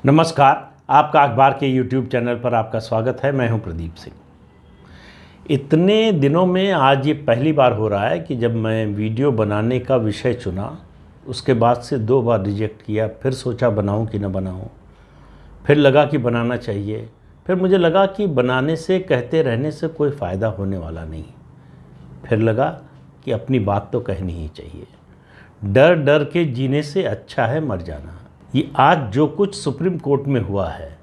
नमस्कार। आपका अखबार के YouTube चैनल पर आपका स्वागत है। मैं हूं प्रदीप सिंह। इतने दिनों में आज ये पहली बार हो रहा है कि जब मैं वीडियो बनाने का विषय चुना, उसके बाद से 2 बार रिजेक्ट किया। फिर सोचा बनाऊं कि ना बनाऊं, फिर लगा कि बनाना चाहिए, फिर मुझे लगा कि बनाने से, कहते रहने से कोई फ़ायदा होने वाला नहीं। फिर लगा कि अपनी बात तो कहनी ही चाहिए। डर डर के जीने से अच्छा है मर जाना। ये आज जो कुछ सुप्रीम कोर्ट में हुआ है,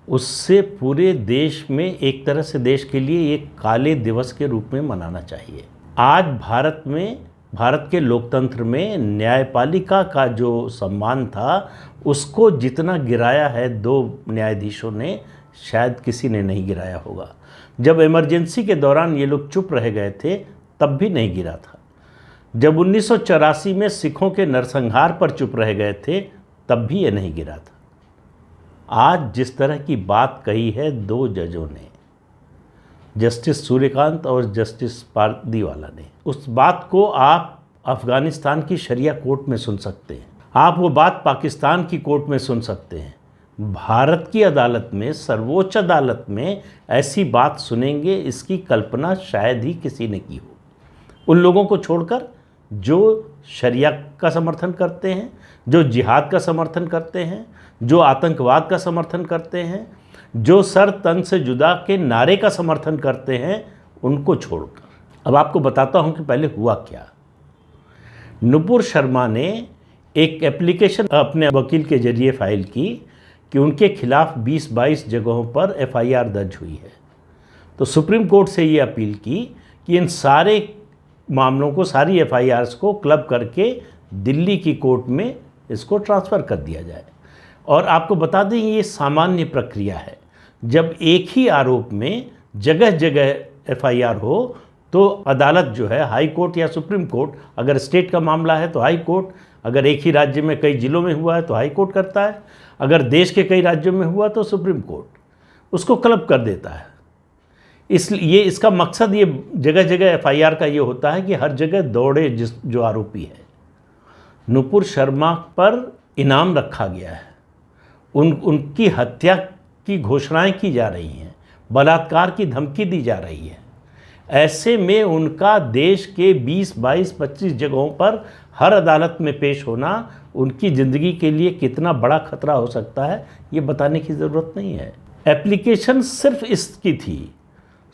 उससे पूरे देश में एक तरह से देश के लिए एक काले दिवस के रूप में मनाना चाहिए। आज भारत के लोकतंत्र में न्यायपालिका का जो सम्मान था, उसको जितना गिराया है 2 न्यायाधीशों ने, शायद किसी ने नहीं गिराया होगा। जब इमरजेंसी के दौरान ये लोग चुप रह गए थे, तब भी नहीं गिरा था। जब 1984 में सिखों के नरसंहार पर चुप रह गए थे, तब भी ये नहीं गिरा था। आज जिस तरह की बात कही है 2 जजों ने, जस्टिस सूर्यकांत और जस्टिस पारदीवाला ने, उस बात को आप अफ़गानिस्तान की शरिया कोर्ट में सुन सकते हैं, आप वो बात पाकिस्तान की कोर्ट में सुन सकते हैं। भारत की अदालत में, सर्वोच्च अदालत में ऐसी बात सुनेंगे, इसकी कल्पना शायद ही किसी ने की हो। उन लोगों को छोड़कर जो शरिया का समर्थन करते हैं, जो जिहाद का समर्थन करते हैं, जो आतंकवाद का समर्थन करते हैं, जो सर तन से जुदा के नारे का समर्थन करते हैं, उनको छोड़कर। अब आपको बताता हूं कि पहले हुआ क्या। नुपुर शर्मा ने एक एप्लीकेशन अपने वकील के जरिए फाइल की कि उनके खिलाफ 20-22 जगहों पर FIR दर्ज हुई है। तो सुप्रीम कोर्ट से ये अपील की कि इन सारे मामलों को, सारी FIRs को क्लब करके दिल्ली की कोर्ट में इसको ट्रांसफ़र कर दिया जाए। और आपको बता दें, ये सामान्य प्रक्रिया है। जब एक ही आरोप में जगह जगह FIR हो, तो अदालत जो है, हाई कोर्ट या सुप्रीम कोर्ट, अगर स्टेट का मामला है तो हाई कोर्ट, अगर एक ही राज्य में कई ज़िलों में हुआ है तो हाई कोर्ट करता है, अगर देश के कई राज्यों में हुआ तो सुप्रीम कोर्ट उसको क्लब कर देता है। इसलिए इसका मकसद ये जगह जगह FIR का ये होता है कि हर जगह दौड़े जो आरोपी है। नुपुर शर्मा पर इनाम रखा गया है, उनकी हत्या की घोषणाएं की जा रही हैं, बलात्कार की धमकी दी जा रही है। ऐसे में उनका देश के 20-22-25 जगहों पर हर अदालत में पेश होना उनकी ज़िंदगी के लिए कितना बड़ा खतरा हो सकता है, ये बताने की ज़रूरत नहीं है। एप्लीकेशन सिर्फ इसकी थी।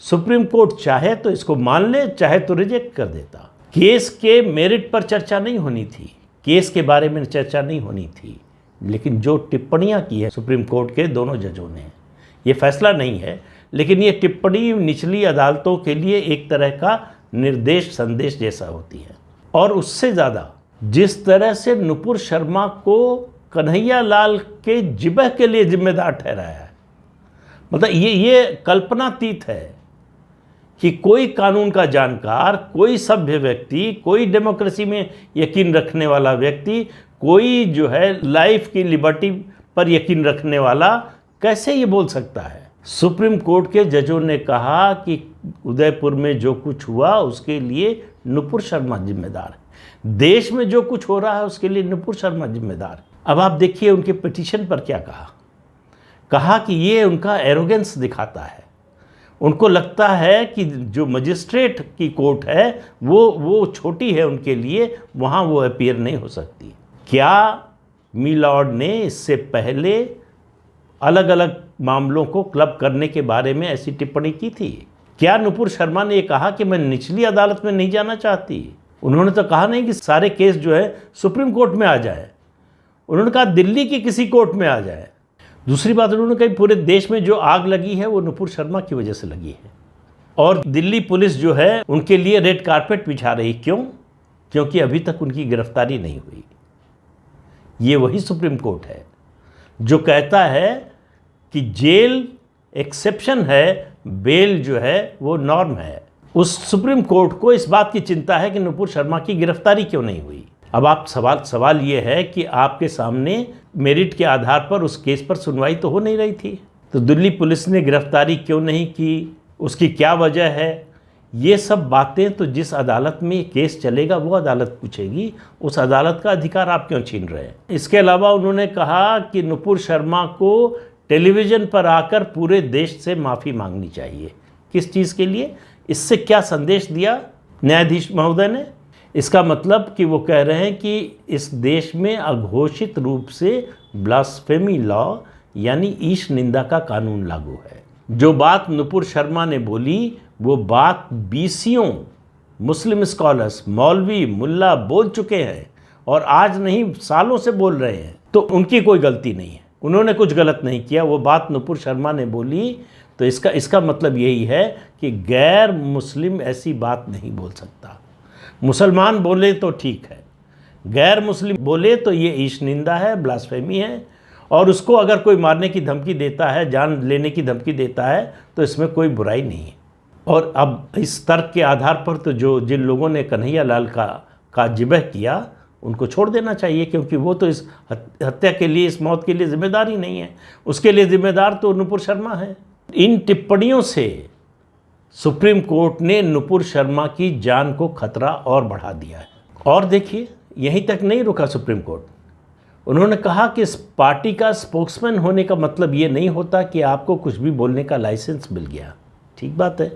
सुप्रीम कोर्ट चाहे तो इसको मान ले, चाहे तो रिजेक्ट कर देता। केस के मेरिट पर चर्चा नहीं होनी थी, केस के बारे में चर्चा नहीं होनी थी। लेकिन जो टिप्पणियां की है सुप्रीम कोर्ट के दोनों जजों ने, ये फैसला नहीं है, लेकिन ये टिप्पणी निचली अदालतों के लिए एक तरह का निर्देश संदेश जैसा होती है। और उससे ज़्यादा जिस तरह से नुपुर शर्मा को कन्हैया लाल के जिबह के लिए जिम्मेदार ठहराया है, मतलब ये कल्पनातीत है कि कोई कानून का जानकार, कोई सभ्य व्यक्ति, कोई डेमोक्रेसी में यकीन रखने वाला व्यक्ति, कोई जो है लाइफ की लिबर्टी पर यकीन रखने वाला कैसे ये बोल सकता है। सुप्रीम कोर्ट के जजों ने कहा कि उदयपुर में जो कुछ हुआ उसके लिए नुपुर शर्मा जिम्मेदार है, देश में जो कुछ हो रहा है उसके लिए नुपुर शर्मा जिम्मेदार है। अब आप देखिए उनके पिटीशन पर क्या कहा कि ये उनका एरोगेंस दिखाता है। उनको लगता है कि जो मजिस्ट्रेट की कोर्ट है वो छोटी है उनके लिए, वहाँ वो अपीयर नहीं हो सकती। क्या मिलॉर्ड ने इससे पहले अलग अलग मामलों को क्लब करने के बारे में ऐसी टिप्पणी की थी? क्या नुपुर शर्मा ने ये कहा कि मैं निचली अदालत में नहीं जाना चाहती? उन्होंने तो कहा नहीं कि सारे केस जो है सुप्रीम कोर्ट में आ जाए, उन्होंने कहा दिल्ली की किसी कोर्ट में आ जाए। दूसरी बात, उन्होंने कही पूरे देश में जो आग लगी है वो नुपुर शर्मा की वजह से लगी है। और दिल्ली पुलिस जो है उनके लिए रेड कारपेट बिछा रही। क्यों? क्योंकि अभी तक उनकी गिरफ्तारी नहीं हुई। ये वही सुप्रीम कोर्ट है जो कहता है कि जेल एक्सेप्शन है, बेल जो है वो नॉर्म है। उस सुप्रीम कोर्ट को इस बात की चिंता है कि नुपुर शर्मा की गिरफ्तारी क्यों नहीं हुई। अब आप सवाल ये है कि आपके सामने मेरिट के आधार पर उस केस पर सुनवाई तो हो नहीं रही थी, तो दिल्ली पुलिस ने गिरफ्तारी क्यों नहीं की, उसकी क्या वजह है, ये सब बातें तो जिस अदालत में ये केस चलेगा वो अदालत पूछेगी, उस अदालत का अधिकार आप क्यों छीन रहे हैं। इसके अलावा उन्होंने कहा कि नुपुर शर्मा को टेलीविज़न पर आकर पूरे देश से माफ़ी मांगनी चाहिए। किस चीज़ के लिए? इससे क्या संदेश दिया न्यायाधीश महोदय ने? इसका मतलब कि वो कह रहे हैं कि इस देश में अघोषित रूप से ब्लास्फेमी लॉ यानी ईश निंदा का कानून लागू है। जो बात नुपुर शर्मा ने बोली वो बात बीसियों मुस्लिम स्कॉलर्स, मौलवी, मुल्ला बोल चुके हैं और आज नहीं सालों से बोल रहे हैं, तो उनकी कोई गलती नहीं है, उन्होंने कुछ गलत नहीं किया। वो बात नुपुर शर्मा ने बोली तो इसका मतलब यही है कि गैर मुस्लिम ऐसी बात नहीं बोल सकता। मुसलमान बोले तो ठीक है, गैर मुस्लिम बोले तो ये ईश निंदा है, ब्लास्फेमी है, और उसको अगर कोई मारने की धमकी देता है, जान लेने की धमकी देता है, तो इसमें कोई बुराई नहीं है। और अब इस तर्क के आधार पर तो जिन लोगों ने कन्हैया लाल का जिबह किया उनको छोड़ देना चाहिए, क्योंकि वो तो इस हत्या के लिए, इस मौत के लिए जिम्मेदार ही नहीं है। उसके लिए जिम्मेदार तो नुपुर शर्मा है। इन टिप्पणियों से सुप्रीम कोर्ट ने नुपुर शर्मा की जान को खतरा और बढ़ा दिया है। और देखिए, यहीं तक नहीं रुका सुप्रीम कोर्ट, उन्होंने कहा कि इस पार्टी का स्पोक्समैन होने का मतलब ये नहीं होता कि आपको कुछ भी बोलने का लाइसेंस मिल गया। ठीक बात है,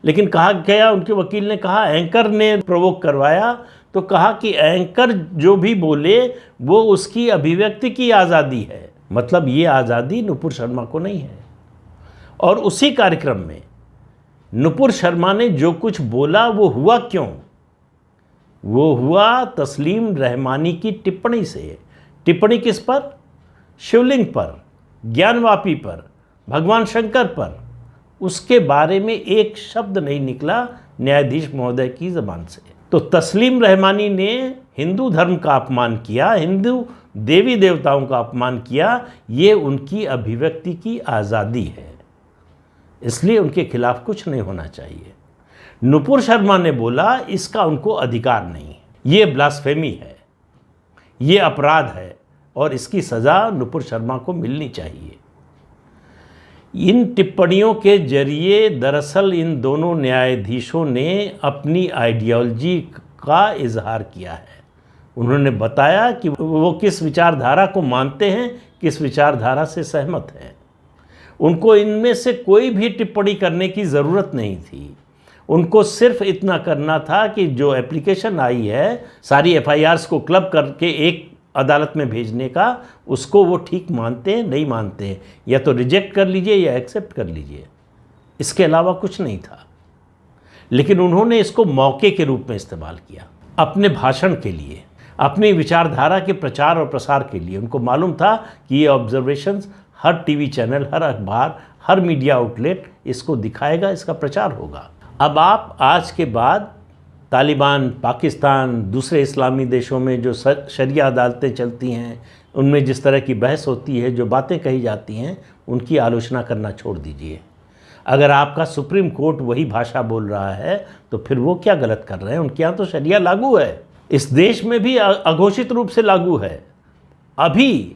लेकिन कहा गया, उनके वकील ने कहा एंकर ने प्रोवोक करवाया, तो कहा कि एंकर जो भी बोले वो उसकी अभिव्यक्ति की आज़ादी है, मतलब ये आज़ादी नुपुर शर्मा को नहीं है। और उसी कार्यक्रम में नुपुर शर्मा ने जो कुछ बोला वो हुआ क्यों? वो हुआ तस्लीम रहमानी की टिप्पणी से। टिप्पणी किस पर? शिवलिंग पर, ज्ञानवापी पर, भगवान शंकर पर। उसके बारे में एक शब्द नहीं निकला न्यायाधीश महोदय की ज़बान से। तो तस्लीम रहमानी ने हिंदू धर्म का अपमान किया, हिंदू देवी देवताओं का अपमान किया। ये उनकी अभिव्यक्ति की आज़ादी है, इसलिए उनके खिलाफ कुछ नहीं होना चाहिए। नुपुर शर्मा ने बोला इसका उनको अधिकार नहीं है, ये ब्लास्फेमी है, ये अपराध है और इसकी सज़ा नुपुर शर्मा को मिलनी चाहिए। इन टिप्पणियों के जरिए दरअसल इन दोनों न्यायाधीशों ने अपनी आइडियोलॉजी का इजहार किया है। उन्होंने बताया कि वो किस विचारधारा को मानते हैं, किस विचारधारा से सहमत हैं। उनको इनमें से कोई भी टिप्पणी करने की ज़रूरत नहीं थी। उनको सिर्फ इतना करना था कि जो एप्लीकेशन आई है सारी FIRs को क्लब करके एक अदालत में भेजने का, उसको वो ठीक मानते हैं नहीं मानते हैं, या तो रिजेक्ट कर लीजिए या एक्सेप्ट कर लीजिए, इसके अलावा कुछ नहीं था। लेकिन उन्होंने इसको मौके के रूप में इस्तेमाल किया अपने भाषण के लिए, अपनी विचारधारा के प्रचार और प्रसार के लिए। उनको मालूम था कि ये ऑब्जर्वेशंस हर टीवी चैनल, हर अखबार, हर मीडिया आउटलेट इसको दिखाएगा, इसका प्रचार होगा। अब आप आज के बाद तालिबान, पाकिस्तान, दूसरे इस्लामी देशों में जो शरिया अदालतें चलती हैं, उनमें जिस तरह की बहस होती है, जो बातें कही जाती हैं, उनकी आलोचना करना छोड़ दीजिए। अगर आपका सुप्रीम कोर्ट वही भाषा बोल रहा है तो फिर वो क्या गलत कर रहे हैं? उनके यहाँ तो शरिया लागू है, इस देश में भी अघोषित रूप से लागू है। अभी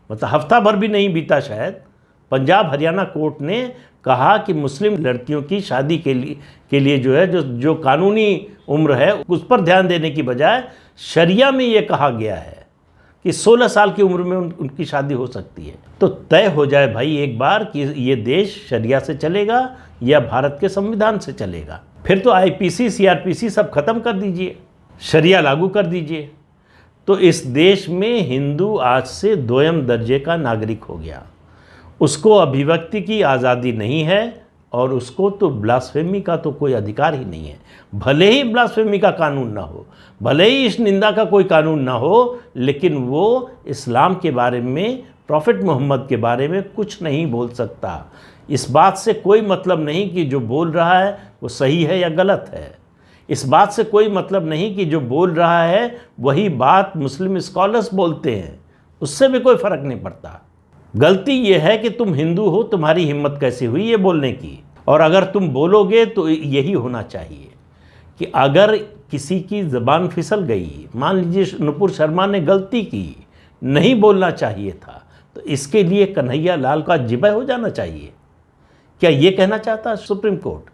मतलब हफ्ता भर भी नहीं बीता शायद, पंजाब हरियाणा कोर्ट ने कहा कि मुस्लिम लड़कियों की शादी के लिए जो है जो कानूनी उम्र है उस पर ध्यान देने की बजाय शरिया में ये कहा गया है कि 16 साल की उम्र में उनकी शादी हो सकती है। तो तय हो जाए भाई एक बार कि ये देश शरिया से चलेगा या भारत के संविधान से चलेगा। फिर तो IPC, CRPC सब खत्म कर दीजिए, शरिया लागू कर दीजिए। तो इस देश में हिंदू आज से दोयम दर्जे का नागरिक हो गया। उसको अभिव्यक्ति की आज़ादी नहीं है और उसको तो ब्लास्फेमी का तो कोई अधिकार ही नहीं है। भले ही ब्लास्फेमी का कानून ना हो, भले ही इस निंदा का कोई कानून ना हो, लेकिन वो इस्लाम के बारे में, प्रॉफिट मोहम्मद के बारे में कुछ नहीं बोल सकता। इस बात से कोई मतलब नहीं कि जो बोल रहा है वो सही है या गलत है। इस बात से कोई मतलब नहीं कि जो बोल रहा है वही बात मुस्लिम स्कॉलर्स बोलते हैं, उससे भी कोई फ़र्क नहीं पड़ता। गलती ये है कि तुम हिंदू हो, तुम्हारी हिम्मत कैसे हुई ये बोलने की। और अगर तुम बोलोगे तो यही होना चाहिए कि अगर किसी की ज़बान फिसल गई, मान लीजिए नुपुर शर्मा ने गलती की, नहीं बोलना चाहिए था, तो इसके लिए कन्हैया लाल का जिबह हो जाना चाहिए। क्या ये कहना चाहता है सुप्रीम कोर्ट?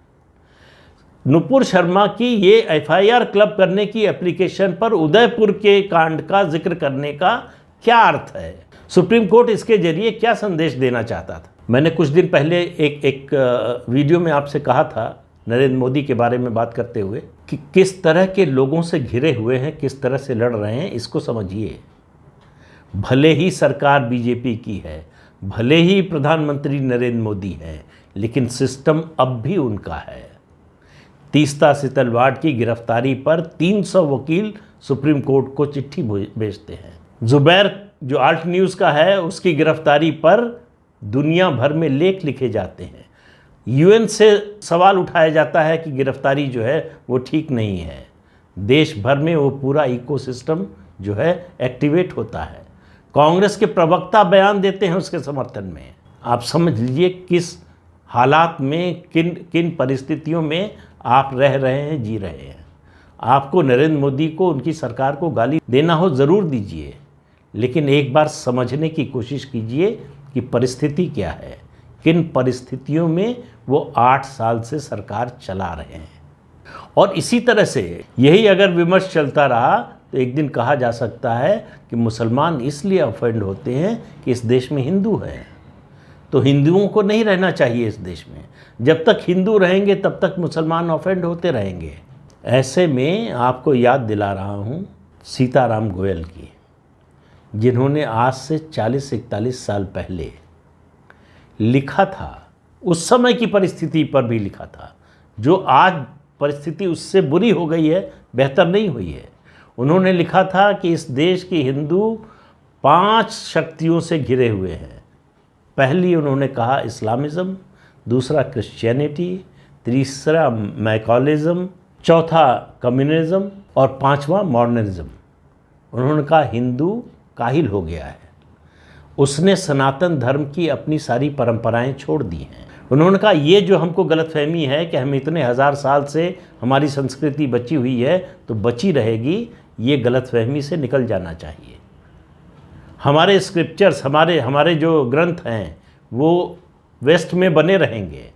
नुपुर शर्मा की ये एफआईआर क्लब करने की एप्लीकेशन पर उदयपुर के कांड का जिक्र करने का क्या अर्थ है? सुप्रीम कोर्ट इसके जरिए क्या संदेश देना चाहता था? मैंने कुछ दिन पहले एक वीडियो में आपसे कहा था, नरेंद्र मोदी के बारे में बात करते हुए, कि किस तरह के लोगों से घिरे हुए हैं, किस तरह से लड़ रहे हैं, इसको समझिए। भले ही सरकार बीजेपी की है, भले ही प्रधानमंत्री नरेंद्र मोदी हैं, लेकिन सिस्टम अब भी उनका है। तीस्ता सितलवाड़ की गिरफ्तारी पर 300 वकील सुप्रीम कोर्ट को चिट्ठी भेजते हैं। जुबैर जो आल्ट न्यूज़ का है, उसकी गिरफ्तारी पर दुनिया भर में लेख लिखे जाते हैं। यूएन से सवाल उठाया जाता है कि गिरफ्तारी जो है वो ठीक नहीं है। देश भर में वो पूरा इकोसिस्टम जो है एक्टिवेट होता है। कांग्रेस के प्रवक्ता बयान देते हैं उसके समर्थन में। आप समझ लीजिए किस हालात में, किन परिस्थितियों में आप रह रहे हैं, जी रहे हैं। आपको नरेंद्र मोदी को, उनकी सरकार को गाली देना हो ज़रूर दीजिए, लेकिन एक बार समझने की कोशिश कीजिए कि परिस्थिति क्या है, किन परिस्थितियों में वो 8 साल से सरकार चला रहे हैं। और इसी तरह से यही अगर विमर्श चलता रहा तो एक दिन कहा जा सकता है कि मुसलमान इसलिए ऑफेंड होते हैं कि इस देश में हिंदू हैं, तो हिंदुओं को नहीं रहना चाहिए इस देश में। जब तक हिंदू रहेंगे तब तक मुसलमान ऑफेंड होते रहेंगे। ऐसे में आपको याद दिला रहा हूँ सीताराम गोयल की, जिन्होंने आज से 40-41 साल पहले लिखा था, उस समय की परिस्थिति पर भी लिखा था, जो आज परिस्थिति उससे बुरी हो गई है, बेहतर नहीं हुई है। उन्होंने लिखा था कि इस देश के हिंदू 5 शक्तियों से घिरे हुए हैं। पहली उन्होंने कहा इस्लामिज़म, दूसरा क्रिश्चियनिटी, तीसरा मैकॉलिज़म, चौथा कम्युनिज़म और 5वां मॉडर्निज़म। उन्होंने कहा हिंदू काहिल हो गया है, उसने सनातन धर्म की अपनी सारी परंपराएं छोड़ दी हैं। उन्होंने कहा ये जो हमको गलतफहमी है कि हम इतने 1000 साल से हमारी संस्कृति बची हुई है तो बची रहेगी, ये गलतफहमी से निकल जाना चाहिए। हमारे स्क्रिप्चर्स, हमारे जो ग्रंथ हैं वो वेस्ट में बने रहेंगे,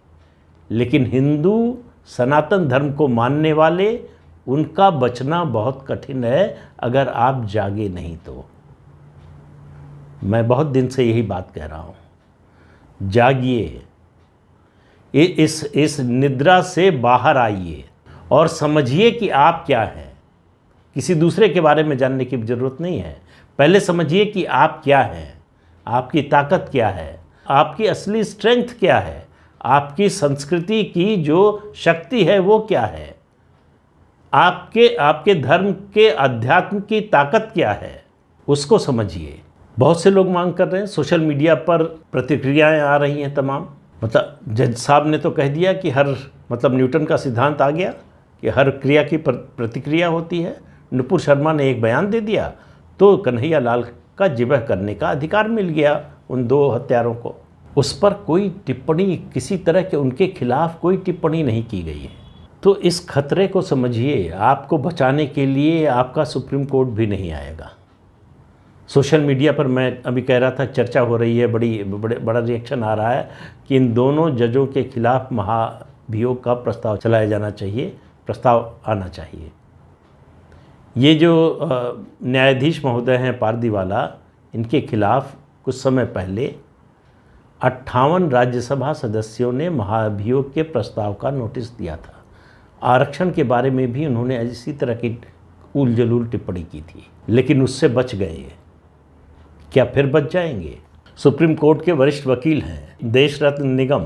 लेकिन हिंदू सनातन धर्म को मानने वाले, उनका बचना बहुत कठिन है अगर आप जागे नहीं तो। मैं बहुत दिन से यही बात कह रहा हूँ, जागिए, इस निद्रा से बाहर आइए और समझिए कि आप क्या हैं। किसी दूसरे के बारे में जानने की ज़रूरत नहीं है, पहले समझिए कि आप क्या हैं, आपकी ताकत क्या है, आपकी असली स्ट्रेंथ क्या है, आपकी संस्कृति की जो शक्ति है वो क्या है, आपके धर्म के अध्यात्म की ताकत क्या है, उसको समझिए। बहुत से लोग मांग कर रहे हैं, सोशल मीडिया पर प्रतिक्रियाएं आ रही हैं तमाम। मतलब जज साहब ने तो कह दिया कि न्यूटन का सिद्धांत आ गया कि हर क्रिया की प्रतिक्रिया होती है। नुपुर शर्मा ने एक बयान दे दिया तो कन्हैया लाल का जिबह करने का अधिकार मिल गया उन 2 हत्यारों को। उस पर कोई टिप्पणी, किसी तरह के उनके खिलाफ कोई टिप्पणी नहीं की गई है। तो इस खतरे को समझिए। आपको बचाने के लिए आपका सुप्रीम कोर्ट भी नहीं आएगा। सोशल मीडिया पर मैं अभी कह रहा था, चर्चा हो रही है, बड़ा रिएक्शन आ रहा है कि इन दोनों जजों के खिलाफ महाभियोग का प्रस्ताव चलाया जाना चाहिए, प्रस्ताव आना चाहिए। ये जो न्यायाधीश महोदय हैं पारदीवाला, इनके खिलाफ कुछ समय पहले 58 राज्यसभा सदस्यों ने महाभियोग के प्रस्ताव का नोटिस दिया था। आरक्षण के बारे में भी उन्होंने इसी तरह की उलझुल टिप्पणी की थी, लेकिन उससे बच गए। क्या फिर बच जाएंगे? सुप्रीम कोर्ट के वरिष्ठ वकील हैं देश रत्न निगम,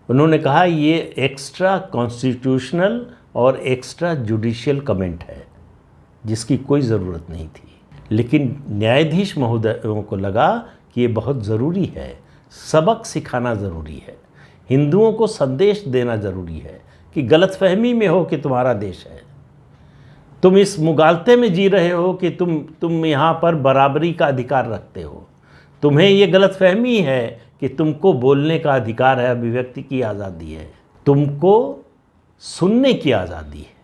उन्होंने कहा ये एक्स्ट्रा कॉन्स्टिट्यूशनल और एक्स्ट्रा जुडिशियल कमेंट है जिसकी कोई ज़रूरत नहीं थी। लेकिन न्यायाधीश महोदयों को लगा कि ये बहुत ज़रूरी है, सबक सिखाना ज़रूरी है, हिंदुओं को संदेश देना ज़रूरी है कि गलतफहमी में हो कि तुम्हारा देश है, तुम इस मुगालते में जी रहे हो कि तुम यहाँ पर बराबरी का अधिकार रखते हो। तुम्हें ये गलतफहमी है कि तुमको बोलने का अधिकार है, अभिव्यक्ति की आज़ादी है, तुमको सुनने की आज़ादी है।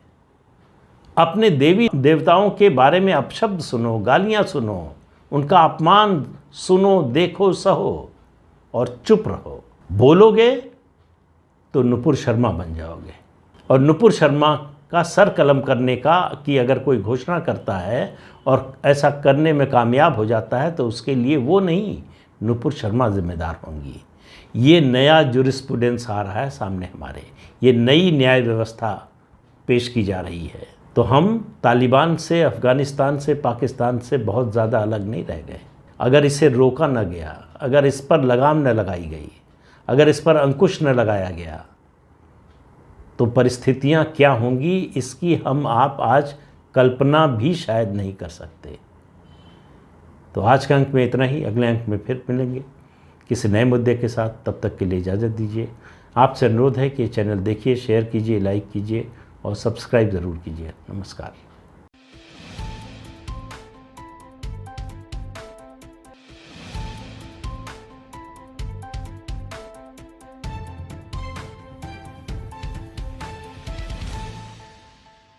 अपने देवी देवताओं के बारे में अपशब्द सुनो, गालियाँ सुनो, उनका अपमान सुनो, देखो, सहो और चुप रहो। बोलोगे तो नुपुर शर्मा बन जाओगे। और नुपुर शर्मा का सर कलम करने का कि अगर कोई घोषणा करता है और ऐसा करने में कामयाब हो जाता है तो उसके लिए वो नहीं, नुपुर शर्मा जिम्मेदार होंगी। ये नया जुरिस्प्रूडेंस आ रहा है सामने हमारे, ये नई न्याय व्यवस्था पेश की जा रही है। तो हम तालिबान से, अफ़गानिस्तान से, पाकिस्तान से बहुत ज़्यादा अलग नहीं रह गए। अगर इसे रोका न गया, अगर इस पर लगाम न लगाई गई, अगर इस पर अंकुश न लगाया गया तो परिस्थितियां क्या होंगी इसकी हम आप आज कल्पना भी शायद नहीं कर सकते। तो आज के अंक में इतना ही, अगले अंक में फिर मिलेंगे किसी नए मुद्दे के साथ। तब तक के लिए इजाज़त दीजिए। आपसे अनुरोध है कि चैनल देखिए, शेयर कीजिए, लाइक कीजिए और सब्सक्राइब ज़रूर कीजिए। नमस्कार।